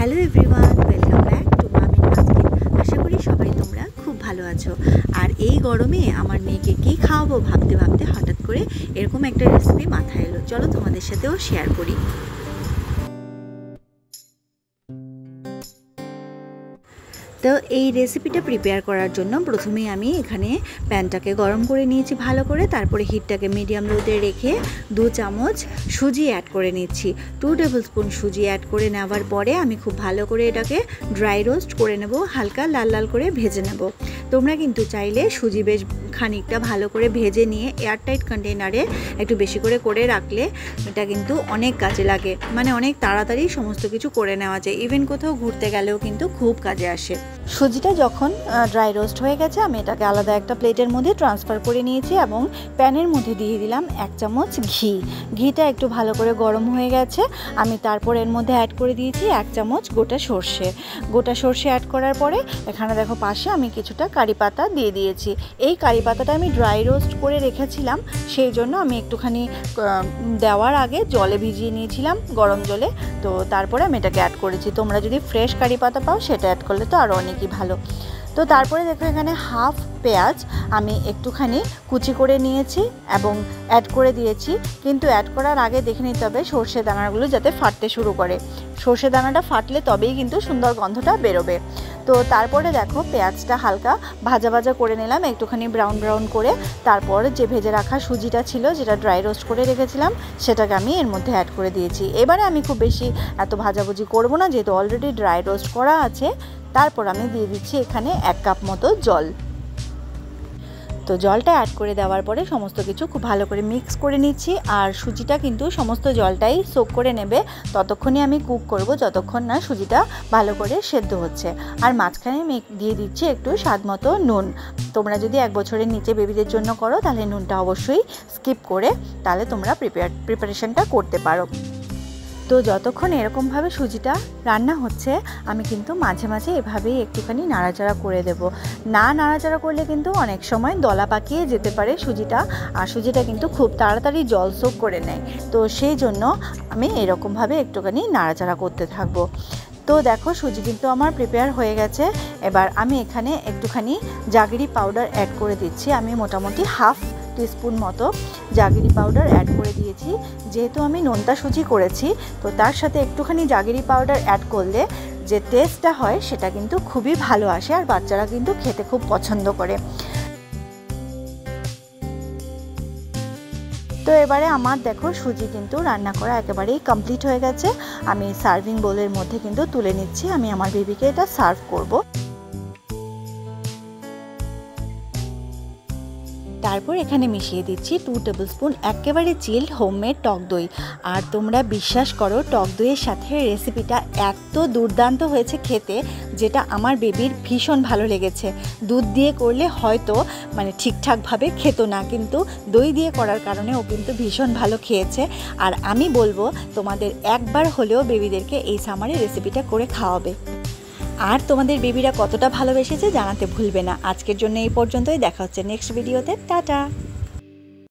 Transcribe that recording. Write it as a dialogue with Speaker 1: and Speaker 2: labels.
Speaker 1: Hello everyone, welcome back to মামিন নাজকিন। আশা করি সবাই তোমরা খুব ভালো আছো। আর এই গরমে আমার মেয়েকে কী খাওয়াবো ভাবতে ভাবতে হঠাৎ করে এরকম একটা রেসিপি মাথায় এলো। চলো তোমাদের সাথেও শেয়ার করি। তো এই রেসিপিটা প্রিপেয়ার করার জন্য প্রথমেই আমি এখানে প্যানটাকে গরম করে নিয়েছি ভালো করে, তারপরে হিটটাকে মিডিয়াম লোতে রেখে 2 চামচ সুজি অ্যাড করে নিচ্ছি। 2 টেবিল স্পুন সুজি অ্যাড করে নেওয়ার পরে আমি খুব ভালো করে এটাকে ড্রাই রোস্ট করে নেব, হালকা লাল লাল করে ভেজে নেব। তোমরা কিন্তু চাইলে সুজি বেশ খানিকটা ভালো করে ভেজে নিয়ে এয়ারটাইট কন্টেনারে একটু বেশি করে রাখলে এটা কিন্তু অনেক কাজে লাগে, মানে অনেক তাড়াতাড়ি সমস্ত কিছু করে নেওয়া যায়। ইভেন কোথাও ঘুরতে গেলেও কিন্তু খুব কাজে আসে। সুজিটা যখন ড্রাই রোস্ট হয়ে গেছে আমি এটাকে আলাদা একটা প্লেটের মধ্যে ট্রান্সফার করে নিয়েছি এবং প্যানের মধ্যে দিয়ে দিলাম 1 চামচ ঘি। ঘিটা একটু ভালো করে গরম হয়ে গেছে, আমি তারপর এর মধ্যে অ্যাড করে দিয়েছি 1 চামচ গোটা সর্ষে অ্যাড করার পরে এখানে দেখো পাশে আমি কিছুটা কারি পাতা দিয়ে দিয়েছি। এই কারি পাতাটা আমি ড্রাই রোস্ট করে রেখেছিলাম, সেই জন্য আমি একটুখানি দেওয়ার আগে জলে ভিজিয়ে নিয়েছিলাম, গরম জলে। তো তারপরে আমি এটাকে অ্যাড করেছি। তোমরা যদি ফ্রেশ কারি পাতা পাও সেটা অ্যাড করলে তো আরও অনেকই ভালো। তো তারপরে দেখো এখানে হাফ পেঁয়াজ আমি একটুখানি কুচি করে নিয়েছি এবং অ্যাড করে দিয়েছি। কিন্তু অ্যাড করার আগে দেখে নিতে হবে সর্ষে দানাগুলো যাতে ফাটতে শুরু করে। সর্ষে দানাটা ফাটলে তবেই কিন্তু সুন্দর গন্ধটা বেরোবে। তো তারপরে দেখো পেঁয়াজটা হালকা ভাজা ভাজা করে নিলাম, একটুখানি ব্রাউন ব্রাউন করে। তারপর যে ভেজে রাখা সুজিটা ছিল, যেটা ড্রাই রোস্ট করে রেখেছিলাম, সেটাকে আমি এর মধ্যে অ্যাড করে দিয়েছি। এবারে আমি খুব বেশি এত ভাজাভুজি করব না, যেহেতু অলরেডি ড্রাই রোস্ট করা আছে। তারপর আমি দিয়ে দিচ্ছি এখানে 1 কাপ মতো জল। তো জলটা অ্যাড করে দেওয়ার পরে সমস্ত কিছু খুব ভালো করে মিক্স করে নিচ্ছি। আর সুজিটা কিন্তু সমস্ত জলটাই সোক করে নেবে, ততক্ষণই আমি কুক করব যতক্ষণ না সুজিটা ভালো করে সেদ্ধ হচ্ছে। আর মাঝখানে আমি দিয়ে দিচ্ছি একটু স্বাদ মতো নুন। তোমরা যদি 1 বছরের নিচে বেবিদের জন্য করো তাহলে নুনটা অবশ্যই স্কিপ করে তাহলে তোমরা প্রিপারেশনটা করতে পারো। তো যতক্ষণ এরকমভাবে সুজিটা রান্না হচ্ছে আমি কিন্তু মাঝে মাঝে এভাবেই একটুখানি নাড়াচাড়া করে দেব। না নাড়াচাড়া করলে কিন্তু অনেক সময় দলা পাকিয়ে যেতে পারে সুজিটা, আর সুজিটা কিন্তু খুব তাড়াতাড়ি জল সোক করে নেয়। তো সেই জন্য আমি এরকমভাবে একটুখানি নাড়াচাড়া করতে থাকবো। তো দেখো সুজি কিন্তু আমার প্রিপেয়ার হয়ে গেছে। এবার আমি এখানে একটুখানি জাগরি পাউডার অ্যাড করে দিচ্ছি। আমি মোটামুটি হাফ টিস্পুন মতো জাগরি পাউডার অ্যাড করে দিয়েছি। যেহেতু আমি নোনতা সুজি করেছি, তো তার সাথে একটুখানি জাগরি পাউডার অ্যাড করলে যে টেস্টটা হয় সেটা কিন্তু খুবই ভালো আসে, আর বাচ্চারা কিন্তু খেতে খুব পছন্দ করে। তো এবারে আমার দেখো সুজি কিন্তু রান্না করা একেবারেই কমপ্লিট হয়ে গেছে। আমি সার্ভিং বোলের মধ্যে কিন্তু তুলে নিচ্ছি, আমি আমার বেবিকে এটা সার্ভ করব। তারপর এখানে মিশিয়ে দিচ্ছি 2 টেবিল স্পুন একেবারে চিল্ড হোমমেড টক দই। আর তোমরা বিশ্বাস করো, টক দইয়ের সাথে রেসিপিটা এত দুর্দান্ত হয়েছে খেতে, যেটা আমার বেবির ভীষণ ভালো লেগেছে। দুধ দিয়ে করলে হয়তো মানে ঠিকঠাকভাবে খেত না, কিন্তু দই দিয়ে করার কারণে ও কিন্তু ভীষণ ভালো খেয়েছে। আর আমি বলবো তোমাদের একবার হলেও বেবিদেরকে এই সামারে রেসিপিটা করে খাওয়াবে। আর তোমাদের বেবিরা কতটা ভালোবেসেছে জানাতে ভুলবে না। আজকের জন্য এই পর্যন্তই, দেখা হচ্ছে নেক্সট ভিডিওতে। টাটা।